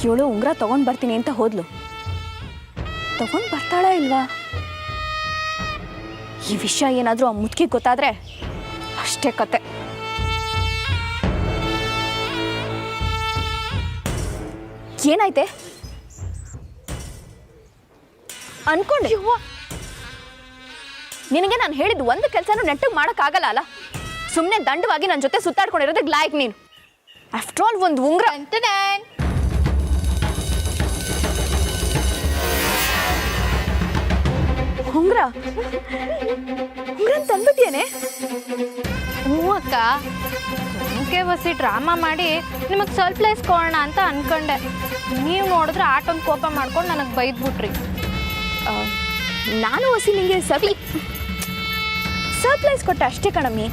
ಇವಳು ಉಂಗುರ ತಗೊಂಡು ಬರ್ತೀನಿ ಅಂತ ಹೋದ್ಲು. ತಗೊಂಡು ಬರ್ತಾಳ ಇಲ್ವಾ? ಈ ವಿಷಯ ಏನಾದರೂ ಆ ಮುದುಕಿಗೆ ಗೊತ್ತಾದ್ರೆ ಅಷ್ಟೇ ಕತೆ. ಏನಾಯ್ತೆ ಅನ್ಕೊಂಡೆ? ನಿನಗೆ ನಾನು ಹೇಳಿದ್ದು ಒಂದು ಕೆಲಸನೂ ನೆಟ್ಟಗೆ ಮಾಡೋಕ್ಕಾಗಲ್ಲ ಅಲ್ಲ. ಸುಮ್ಮನೆ ದಂಡವಾಗಿ ನನ್ನ ಜೊತೆ ಸುತ್ತಾಡ್ಕೊಂಡಿರೋದಕ್ಕೆ ಲಾಯಕ್ ನೀನು. ಆಫ್ಟರ್ ಆಲ್ ಒಂದು ಉಂಗುರ ಅಂತ. ಉಂಗುರ ಉಂಗುರ ತಂದ್ಬಿಟ್ಟಿಯೇನೆ? ಹ್ಞೂ ಅಕ್ಕ, ಸುಮ್ಕೆ ಬಸಿ ಡ್ರಾಮಾ ಮಾಡಿ ನಿಮಗೆ ಸರ್ಪ್ರೈಸ್ ಕೊಡೋಣ ಅಂತ ಅನ್ಕೊಂಡೆ. ನೀವು ನೋಡಿದ್ರೆ ಆಟೊಂದು ಕೋಪ ಮಾಡ್ಕೊಂಡು ನನಗೆ ಬೈದ್ಬಿಟ್ರಿ. ನಾನು ಹೊಸಿ ನಿಂಗೆ ಸರ್ಪ್ರೈಸ್ ಕೊಟ್ಟೆ ಅಷ್ಟೇ ಕಣಮ್ಮಿ.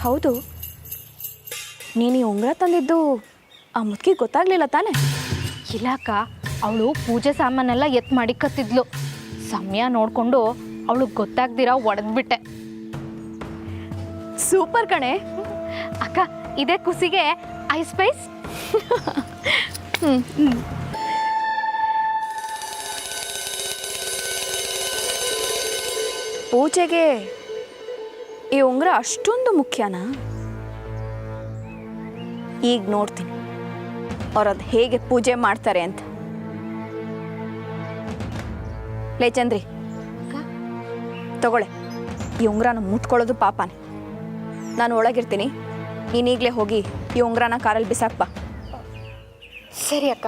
ಹೌದು, ನೀನು ಈ ಉಂಗುರ ತಂದಿದ್ದು ಆ ಮುದುಕಿಗೆ ಗೊತ್ತಾಗ್ಲಿಲ್ಲ ತಾನೆ? ಇಲ್ಲ ಅಕ್ಕ, ಅವಳು ಪೂಜೆ ಸಾಮಾನೆಲ್ಲ ಎತ್ತು ಮಾಡಿಕತ್ತಿದ್ಲು. ಸಮಯ ನೋಡಿಕೊಂಡು ಅವಳಿಗೆ ಗೊತ್ತಾಗ್ದಿರ ಒಡೆದ್ಬಿಟ್ಟೆ. ಸೂಪರ್ ಕಣೆ. ಅಕ್ಕ, ಇದೇ ಖುಷಿಗೆ ಐಸ್ ಪೈಸ್. ಪೂಜೆಗೆ ಈ ಉಂಗುರ ಅಷ್ಟೊಂದು ಮುಖ್ಯನಾ? ಈಗ ನೋಡ್ತೀನಿ ಅವ್ರದ್ದು ಹೇಗೆ ಪೂಜೆ ಮಾಡ್ತಾರೆ ಅಂತ. ಲೇ ಚಂದ್ರಿ, ತಗೊಳ್ಳೆ, ಈ ಉಂಗುರನ ಮುಟ್ಕೊಳ್ಳೋದು ಪಾಪನೇ. ನಾನು ಒಳಗಿರ್ತೀನಿ, ನೀನೀಗಲೇ ಹೋಗಿ ಈ ಉಂಗುರನ ಕಾರಲ್ಲಿ ಬಿಸಾಕ್ಬಾ. ಸರಿ ಅಕ್ಕ.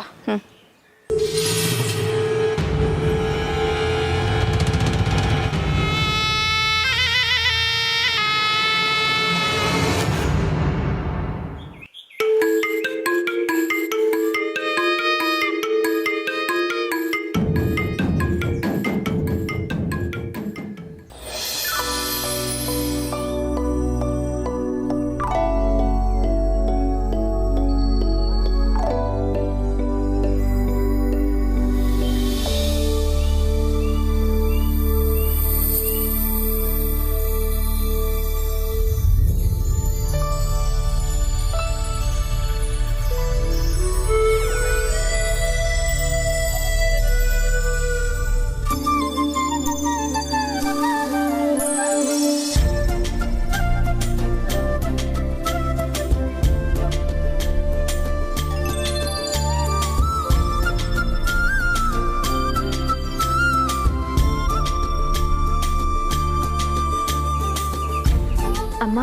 ಅಮ್ಮ,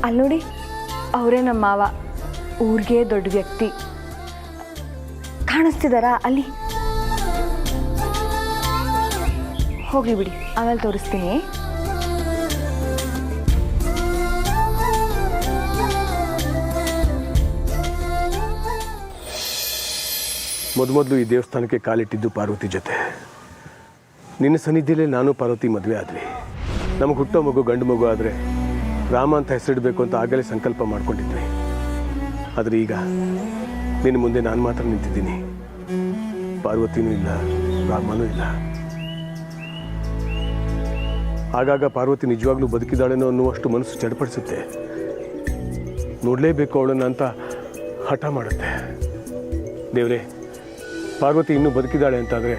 ಅಲ್ಲಿ ನೋಡಿ, ಅವರೇ ನಮ್ಮ ಮಾವ, ಊರಿಗೆ ದೊಡ್ಡ ವ್ಯಕ್ತಿ. ಕಾಣಿಸ್ತಿದಾರಾ ಅಲ್ಲಿ? ಹೋಗ್ಲಿ ಬಿಡಿ, ಆಮೇಲೆ ತೋರಿಸ್ತೀನಿ. ಮೊದಲು ಈ ದೇವಸ್ಥಾನಕ್ಕೆ ಕಾಲಿಟ್ಟಿದ್ದು ಪಾರ್ವತಿ ಜೊತೆ. ನಿನ್ನ ಸನ್ನಿಧಿಯಲ್ಲೇ ನಾನು ಪಾರ್ವತಿ ಮದುವೆ ಆದ್ವಿ. ನಮಗೆ ಹುಟ್ಟೋ ಮಗು ಗಂಡು ಮಗು ಆದರೆ ರಾಮ ಅಂತ ಹೆಸರಿಡಬೇಕು ಅಂತ ಆಗಲೇ ಸಂಕಲ್ಪ ಮಾಡ್ಕೊಂಡಿದ್ವಿ. ಆದರೆ ಈಗ ನಿನ್ನ ಮುಂದೆ ನಾನು ಮಾತ್ರ ನಿಂತಿದ್ದೀನಿ. ಪಾರ್ವತಿನೂ ಇಲ್ಲ, ರಾಮನೂ ಇಲ್ಲ. ಆಗಾಗ ಪಾರ್ವತಿ ನಿಜವಾಗ್ಲೂ ಬದುಕಿದಾಳೇನೋ ಅನ್ನುವಷ್ಟು ಮನಸ್ಸು ಚಡಪಡಿಸುತ್ತೆ. ನೋಡಲೇಬೇಕು ಅವಳನ್ನ ಅಂತ ಹಠ ಮಾಡುತ್ತೆ. ದೇವರೇ, ಪಾರ್ವತಿ ಇನ್ನೂ ಬದುಕಿದ್ದಾಳೆ ಅಂತಾದರೆ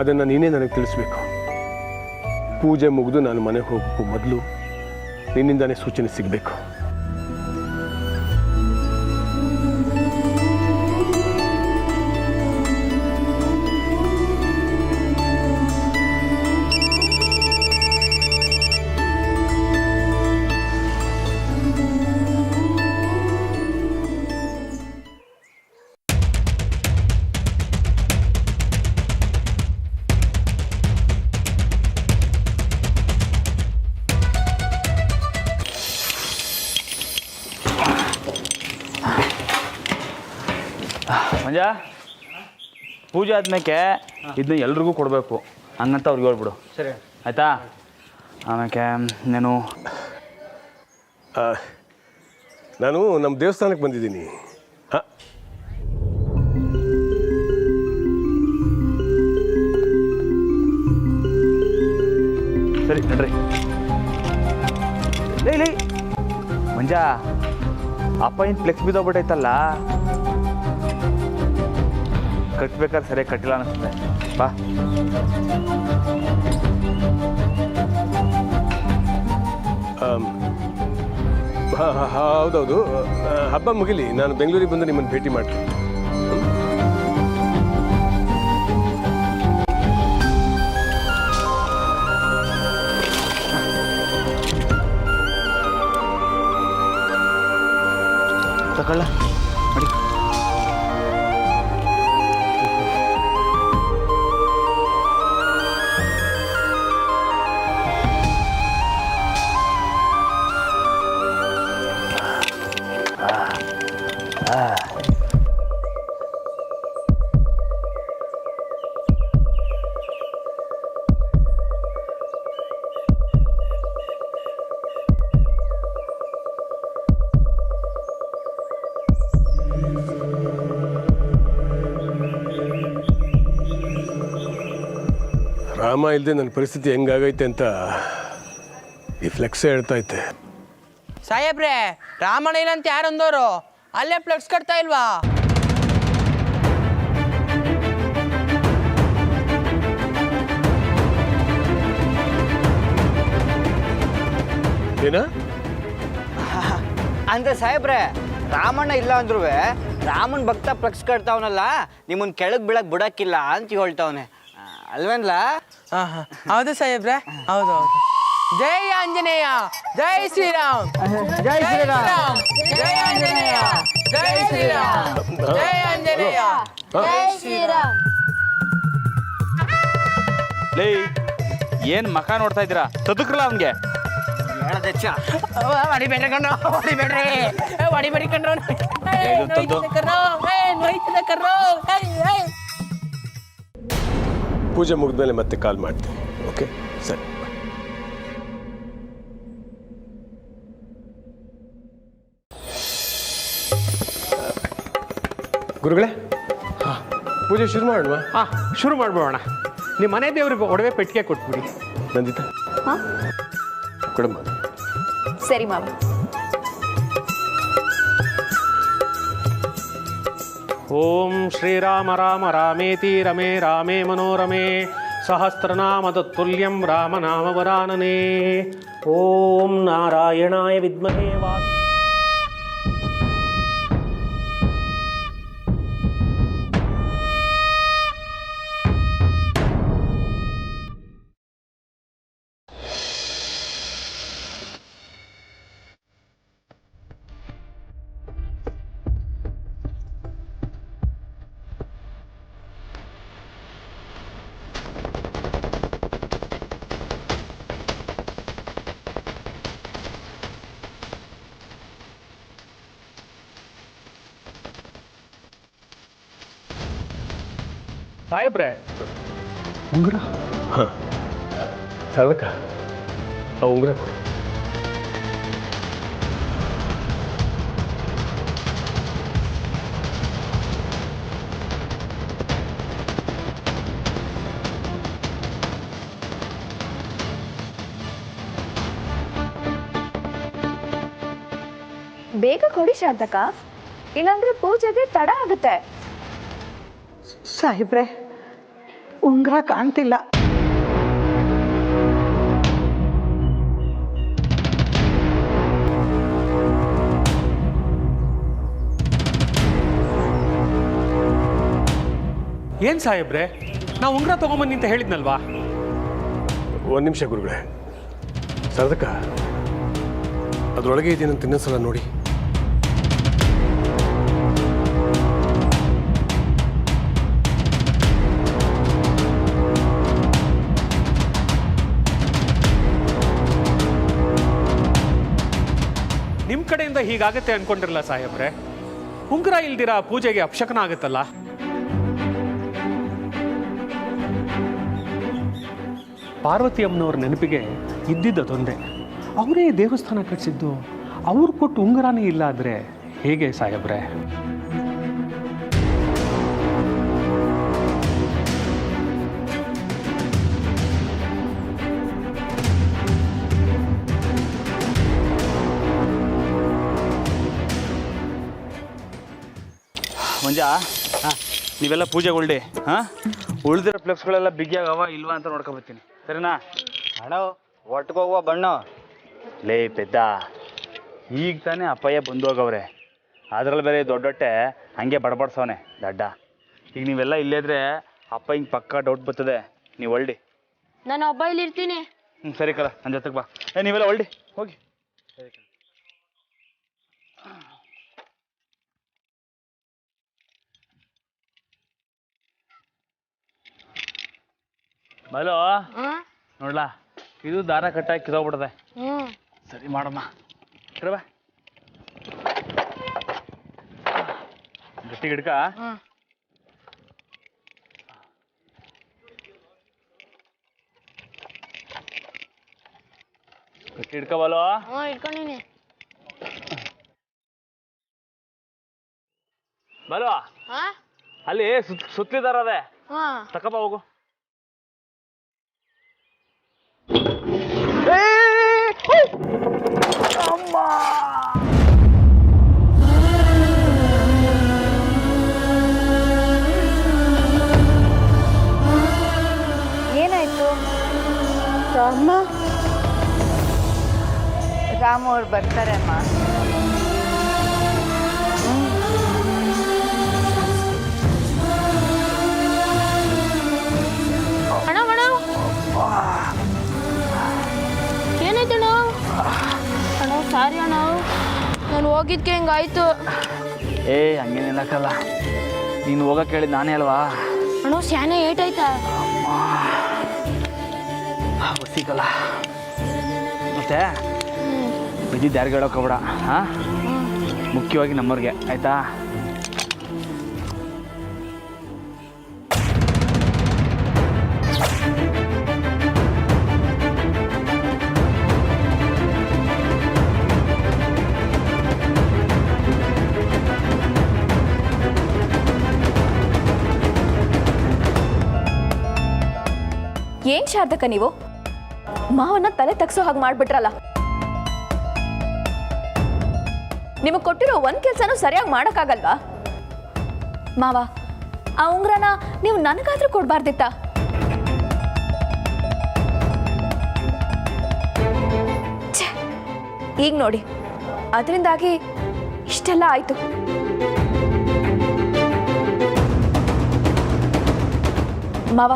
ಅದನ್ನು ನೀನೇ ನನಗೆ ತಿಳಿಸ್ಬೇಕು. ಪೂಜೆ ಮುಗಿದು ನಾನು ಮನೆಗೆ ಹೋಗೋಕ್ಕೂ ಮೊದಲು ನಿನ್ನಿಂದಾನೇ ಸೂಚನೆ ಸಿಗಬೇಕು. ಮಂಜ, ಪೂಜೆ ಆದ್ಮೇಲೆ ಇದನ್ನ ಎಲ್ರಿಗೂ ಕೊಡಬೇಕು, ಹಂಗಂತ ಅವ್ರಿಗೆ ಹೇಳ್ಬಿಡು. ಸರಿ ಆಯಿತಾ? ಆಮೇಲೆ ನಾನು ನಮ್ಮ ದೇವಸ್ಥಾನಕ್ಕೆ ಬಂದಿದ್ದೀನಿ. ಹಾಂ, ಸರಿ ನಡ್ರಿ. ಲೈ ಮಂಜ, ಅಪ್ಪ ಏನು ಫ್ಲೆಕ್ಸ್ ಬಿದ್ದೋಗ್ಬಿಟ್ಟೈತಲ್ಲ, ಕಟ್ಬೇಕಾದ್ರೆ ಸರಿಯಾಗಿ ಕಟ್ಟಿಲ್ಲ ಅನಿಸ್ತದೆ. ಬಾ. ಹೌದೌದು, ಹಬ್ಬ ಮುಗಿಲಿ, ನಾನು ಬೆಂಗಳೂರಿಗೆ ಬಂದು ನಿಮ್ಮನ್ನು ಭೇಟಿ ಮಾಡ್ತೀನಿ. ತಗೊಳ್ಳ ನೋಡಿ. ರಾಮ ಇಲ್ಲದೆ ನನ್ನ ಪರಿಸ್ಥಿತಿ ಹೆಂಗಾಗೈತೆ ಅಂತ ಈ ಫ್ಲೆಕ್ಸ್ ಹೇಳ್ತಾ ಇದ್ದೆ. ಸಾಹೇಬ್ರೆ, ರಾಮಣ್ಣ ಇಲ್ಲ ಅಂತ ಯಾರು ಅಂದೋರು? ಅಲ್ಲೇ ಫ್ಲೆಕ್ಸ್ ಕಟ್ತಾ ಇಲ್ವಾ? ಏನ ಅಂದ್ರೆ ಸಾಹೇಬ್ರೆ, ರಾಮಣ್ಣ ಇಲ್ಲ ಅಂದ್ರೂ ರಾಮನ್ ಭಕ್ತ ಫ್ಲೆಕ್ಸ್ ಕಟ್ತಾವನಲ್ಲ, ನಿಮ್ಮನ್ ಕೆಳಗ್ ಬೀಳಕ್ ಬಿಡಕ್ಕಿಲ್ಲ ಅಂತ ಹೇಳ್ತಾವನೆ, ಅಲ್ವೇನ್ಲ? ಹೌದು ಸಾಹೇಬ್ರೆ, ಹೌದು ಹೌದು. ಜೈ ಆಂಜನೇಯ, ಜೈ ಶ್ರೀರಾಮ್, ಜೈ ಶ್ರೀರಾಮ್, ಜೈ ಆಂಜನೇಯ, ಜೈ ಶ್ರೀರಾಮ್, ಜೈ ಆಂಜನೇಯ, ಜೈ ಶ್ರೀರಾಮ್. ಲೇ, ಏನು ಮಖ ನೋಡ್ತಾ ಇದ್ದೀರಾ? ತದುಕ್ರಲ್ಲ ಅವನಿಗೆ. ಹೇಳದೆಚ್ಚ ಹೊಡಿಬೇಡ್ರಿ ಕಣ್ರು, ಹೊಡಿಬೇಡ್ರಿ, ಹೊಡಿಬೇಡಿ ಕಣ್ರು, ಪೂಜೆ ಮುಗಿದ್ಮೇಲೆ ಮತ್ತೆ ಕಾಲ್ ಮಾಡ್ತೀನಿ. ಓಕೆ, ಸರಿ. ಗುರುಗಳೇ, ಪೂಜೆ ಶುರು ಮಾಡೋಣ. ಶುರು ಮಾಡ್ಬೋಣ. ನಿಮ್ಮ ಮನೆ ದೇವ್ರಿಗೆ ಒಡವೆ ಪೆಟ್ಟಿಗೆ ಕೊಟ್ಬಿಡಿ. ನಂದಿತಾ, ಹಾಂ ಕೊಡಮ್ಮ. ಸರಿ ಮಾವ. ಓಂ ಶ್ರೀರಾಮ ರಾಮ ರಾಮೇತಿ ರಮೇ ರಾಮೇ ಮನೋರಮೇ ಸಹಸ್ರನಾಮ ತತ್ತುಲ್ಯಂ ರಾಮನಾಮ ವರಾನನೇ. ಓಂ ನಾರಾಯಣಾಯ ವಿದ್ಮಹೇ ವಾ. ಸಾಹೇಬ್ರೆ, ಉಂಗುರ. ಹಾಂ, ಸಾಧಕ, ಆ ಉಂಗುರ ಕೊಡು. ಬೇಗ ಕೊಡಿ ಶಾಂತಕ, ಇಲ್ಲಾಂದ್ರೆ ಪೂಜೆಗೆ ತಡ ಆಗುತ್ತೆ. ಸಾಹೇಬ್ರೆ, ಉಂಗುರ ಕಾಣ್ತಿಲ್ಲ. ಏನ್ ಸಾಹೇಬ್ರೆ, ನಾವು ಉಂಗುರ ತಗೊಂಬನ್ನಿ ಅಂತ ಹೇಳಿದ್ನಲ್ವಾ? ಒಂದು ನಿಮಿಷ ಗುರುಗಳೇ. ಸಾಧಕ, ಅದರೊಳಗೆ ಇದೆಯಂತ ಇನ್ನೊಂದ್ಸಲ ನೋಡಿ. ನಿಮ್ಮ ಕಡೆಯಿಂದ ಹೀಗಾಗತ್ತೆ ಅನ್ಕೊಂಡಿರಲ್ಲ ಸಾಹೇಬ್ರೆ. ಉಂಗುರ ಇಲ್ದಿರ ಪೂಜೆಗೆ ಅಪಶಕನ ಆಗುತ್ತಲ್ಲ. ಪಾರ್ವತಿ ಅಮ್ಮನವ್ರ ನೆನಪಿಗೆ ಇದ್ದಿದ್ದದೊಂದೇ. ಅವರೇ ದೇವಸ್ಥಾನ ಕಟ್ಟಿಸಿದ್ದು. ಅವ್ರು ಕೊಟ್ಟು ಉಂಗುರನೇ ಇಲ್ಲ ಆದರೆ ಹೇಗೆ ಸಾಹೇಬ್ರೆ? ಮಂಜ, ನೀವೆಲ್ಲ ಪೂಜೆಗೆ ಉಳ್ಳಿ ಹಾಂ, ಉಳಿದಿರೋ ಫ್ಲೆಕ್ಸ್ಗಳೆಲ್ಲ ಬಿಗಿಯಾಗವ ಇಲ್ವಾ ಅಂತ ನೋಡ್ಕೊಬರ್ತೀನಿ, ಸರಿನಾ? ಅಣ್ಣ ಒಟ್ಟಿಗೋಗುವ ಬಣ್ಣ. ಲೇ ಪೆದ್ದ, ಈಗ ತಾನೇ ಅಪ್ಪಯ್ಯ ಬಂದು ಹೋಗವ್ರೆ, ಅದ್ರಲ್ಲಿ ಬೇರೆ ದೊಡ್ಡೊಟ್ಟೆ ಹಂಗೆ ಬಡಬಡ್ಸವನೆ ದಡ್ಡ. ಈಗ ನೀವೆಲ್ಲ ಇಲ್ಲೇದ್ರೆ ಅಪ್ಪ ಹಿಂಗೆ ಪಕ್ಕ ಡೌಟ್ ಬರ್ತದೆ. ನೀವು ಒಳ್ಳಿ. ನಾನು ಒಬ್ಬ ಇಲ್ಲಿ ಇರ್ತೀನಿ. ಸರಿ ಕಲ, ನನ್ನ ಜೊತೆಗೆ ಬಾ. ನೀವೆಲ್ಲ ಒಳ್ಳಿ ಹೋಗಿ. ಸರಿ ಕಲ. ಬಲೋ ನೋಡ್ಲಾ, ಇದು ದಾರ ಕಟ್ಟಾಗಿ ಕಿದೋಗ್ಬಿಡದೆ. ಸರಿ ಮಾಡಮ್ಮ, ಬಾ ಗಟ್ಟಿ ಹಿಡ್ಕ. ಗಟ್ಟಿ ಹಿಡ್ಕ ಬಲೋ. ಇಟ್ಕೊಂಡಿನಿ. ಬಲೋ, ಅಲ್ಲಿ ಸುತ್ತಲಿದಾರ ಅದೇ, ತಕಬ ಹೋಗು. ಏನಾಯ್ತು? ರಾಮ ರಾಮು ಅವ್ರು ಬರ್ತಾರೆ ಅಮ್ಮ. ಅಣ್ಣ ಅಣ್ಣ ಏನಾಯ್ತಣ್ಣ? ಅಣ್ಣ ಸಾರಿ ಅಣ್ಣ, ನಾನು ಹೋಗಿದ್ಕೆ ಹಿಂಗಾಯ್ತು. ಹಂಗೇನಿಲ್ಲಕ್ಕಲ್ಲ, ನೀನು ಹೋಗಕ್ಕೆ ಹೇಳಿದ್ ನಾನೇ ಅಲ್ವಾ? ಅಣ್ಣ ಸ್ಯಾನೆ ಏಟಾಯ್ತಾ? ಸಿಗಲ್ಲ ಮತ್ತೆ ಬಿದ್ದಿದ್ದು ಯಾರಿಗೆ ಹೇಳೋಕೋಬೇಡ ಹಾಂ, ಮುಖ್ಯವಾಗಿ ನಮ್ಮವ್ರಿಗೆ, ಆಯ್ತಾ? ಏನ್ ಶಾರದಕ್ಕ ನೀವು ಮಾವನ್ನ ತಲೆ ತಗ್ಸೋ ಹಾಗೆ ಮಾಡ್ಬಿಟ್ರಲ್ಲ. ನಿಮಗೆ ಕೊಟ್ಟಿರೋ ಒಂದ್ ಕೆಲ್ಸನೂ ಸರಿಯಾಗಿ ಮಾಡಕ್ಕಾಗಲ್ವಾ? ಮಾವ, ಆ ಉಂಗ್ರನ ನೀವು ನನಗಾದ್ರೂ ಕೊಡ್ಬಾರ್ದಿತ್ತ? ಈಗ ನೋಡಿ, ಅದರಿಂದಾಗಿ ಇಷ್ಟೆಲ್ಲ ಆಯ್ತು. ಮಾವ,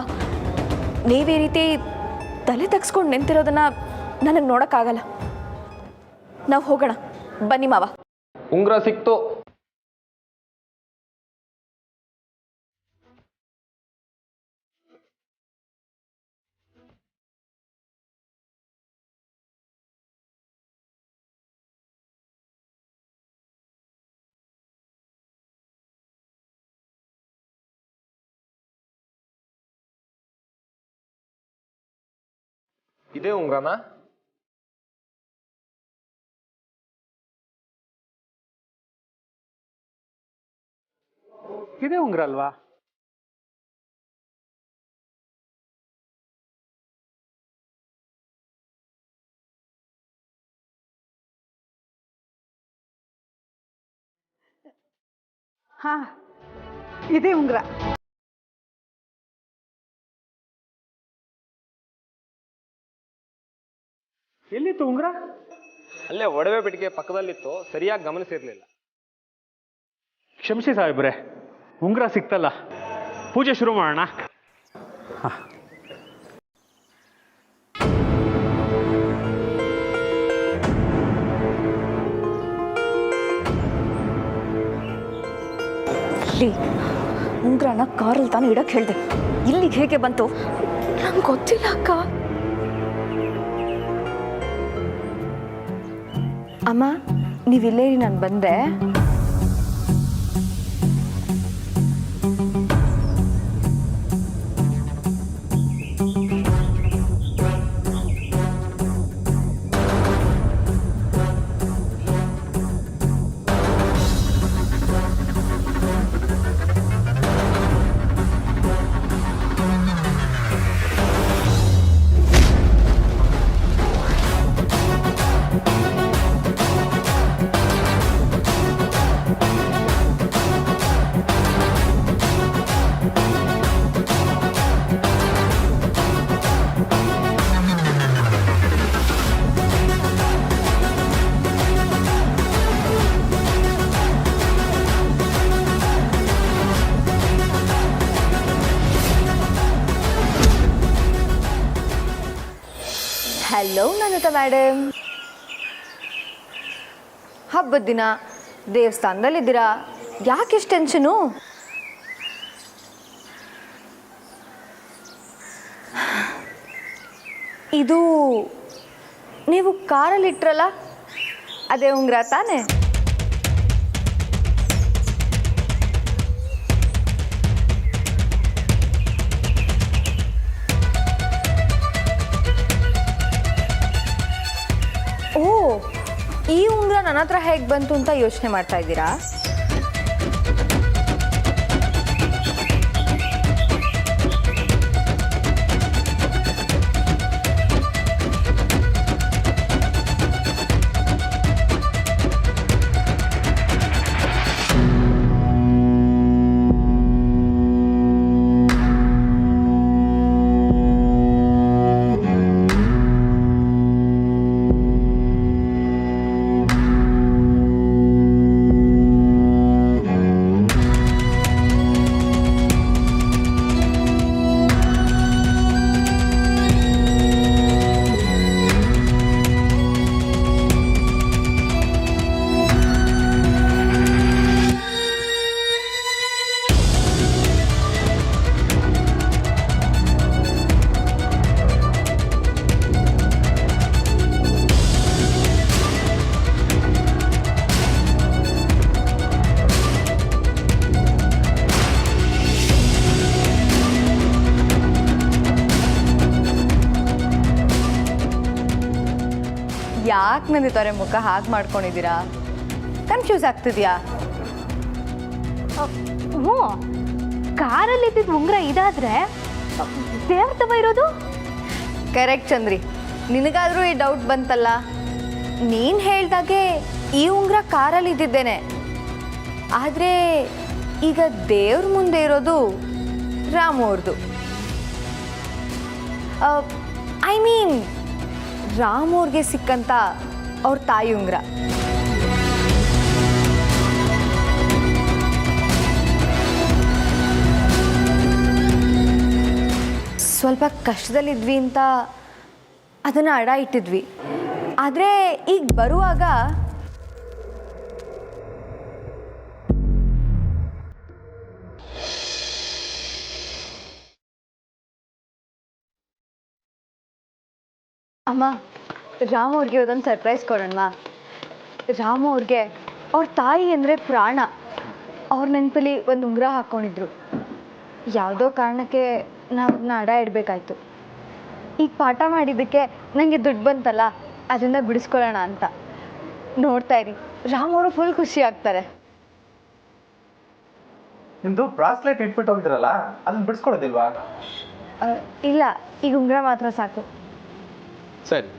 ನೀವೇ ರೀತಿ ತಲೆ ತಗ್ಸ್ಕೊಂಡು ನಿಂತಿರೋದನ್ನ ನನಗೆ ನೋಡೋಕ್ಕಾಗಲ್ಲ. ನಾವು ಹೋಗೋಣ ಬನ್ನಿ ಮಾವ. ಉಂಗ್ರ ಸಿಕ್ತು. ಇದೇ ಉಂಗ್ರನಾ? ಇದೇ ಉಂಗ್ರ ಅಲ್ವಾ? ಹಾ, ಇದೇ ಉಂಗ್ರ. ಎಲ್ಲಿತ್ತು ಉಂಗ್ರ? ಅಲ್ಲೇ ಒಡವೆ ಬಿಟ್ಟಿಗೆ ಪಕ್ಕದಲ್ಲಿತ್ತು, ಸರಿಯಾಗಿ ಗಮನಿಸಿರ್ಲಿಲ್ಲ. ಕ್ಷಮಿಸಿ ಸಾಹೇಬ್ರೆ, ಉಂಗ್ರ ಸಿಕ್ತಲ್ಲ, ಪೂಜೆ ಶುರು ಮಾಡೋಣ. ಉಂಗ್ರನ ಕಾರಲ್ಲಿ ತಾನು ಇಡಕ್ಕೆ ಹೇಳ್ದೆ, ಇಲ್ಲಿಗೆ ಹೇಗೆ ಬಂತು ನಂಗೆ ಗೊತ್ತಿಲ್ಲ ಅಕ್ಕ. ಅಮ್ಮ, ನೀವಿಲ್ಲೇ ನಾನು ಬಂದೆ. Hello Namita madam. ಹಬ್ಬದ ದಿನ ದೇವಸ್ಥಾನದಲ್ಲಿದ್ದೀರಾ, ಯಾಕೆಷ್ಟು ಟೆನ್ಷನು? ಇದು ನೀವು ಕಾರಲ್ಲಿ ಇಟ್ರಲ್ಲ, ಅದೇ ಉಂಗುರ ತಾನೇ? ಓ, ಈ ಉಂಗುರ ನನ್ನ ಹತ್ರ ಹೇಗೆ ಬಂತು ಅಂತ ಯೋಚನೆ ಮಾಡ್ತಾ ಇದ್ದೀರಾ? ಯಾಕೆ ನಂದಿತಾರೆ ಮುಖ ಹಾಗೆ ಮಾಡ್ಕೊಂಡಿದ್ದೀರಾ? ಕನ್ಫ್ಯೂಸ್ ಆಗ್ತಿದ್ಯಾ? ಹ್ಞೂ, ಕಾರಲ್ಲಿ ಇದ್ದಿದ್ದು ಉಂಗುರ ಇದಾದ್ರೆ ದೇವ್ರ ತವ ಇರೋದು? ಕರೆಕ್ಟ್ ಚಂದ್ರಿ, ನಿನಗಾದರೂ ಈ ಡೌಟ್ ಬಂತಲ್ಲ. ನೀನು ಹೇಳ್ದಾಗೆ ಈ ಉಂಗುರ ಕಾರಲ್ಲಿ ಇದ್ದಿದ್ದೇನೆ, ಆದರೆ ಈಗ ದೇವ್ರ ಮುಂದೆ ಇರೋದು ರಾಮು ಅವ್ರದ್ದು. ಐ ಮೀನ್ ರಾಮು ಅವ್ರಿಗೆ ಸಿಕ್ಕಂತ ಅವ್ರ ತಾಯಿ ಉಂಗುರ. ಸ್ವಲ್ಪ ಕಷ್ಟದಲ್ಲಿದ್ವಿ ಅಂತ ಅದನ್ನು ಅಡ ಇಟ್ಟಿದ್ವಿ, ಆದರೆ ಈಗ ಬರುವಾಗ ಅಮ್ಮ, ರಾಮು ಅವ್ರಿಗೆ ಅದೊಂದು ಸರ್ಪ್ರೈಸ್ ಕೊಡೋಣವಾ? ರಾಮು ಅವ್ರಿಗೆ ಅವ್ರ ತಾಯಿ ಅಂದರೆ ಪ್ರಾಣ. ಅವ್ರ ನೆನಪಲ್ಲಿ ಒಂದು ಉಂಗುರ ಹಾಕ್ಕೊಂಡಿದ್ರು. ಯಾವುದೋ ಕಾರಣಕ್ಕೆ ನಾವು ಅಡ ಇಡಬೇಕಾಯ್ತು. ಈಗ ಪಾಠ ಮಾಡಿದ್ದಕ್ಕೆ ನನಗೆ ದುಡ್ಡು ಬಂತಲ್ಲ, ಅದರಿಂದ ಬಿಡಿಸ್ಕೊಳ್ಳೋಣ ಅಂತ. ನೋಡ್ತಾ ಇರಿ, ರಾಮು ಅವರು ಫುಲ್ ಖುಷಿ ಆಗ್ತಾರೆ. ನಿಮ್ದು ಬ್ರಾಸ್ಲೆಟ್ ಇಟ್ಬಿಟ್ಟು ಹೋಗಿದ್ರಲ್ಲ, ಅದನ್ನ ಬಿಡಿಸ್ಕೊಡೋದಿಲ್ವಾ? ಇಲ್ಲ, ಈಗ ಉಂಗುರ ಮಾತ್ರ ಸಾಕು. ಸರಿ.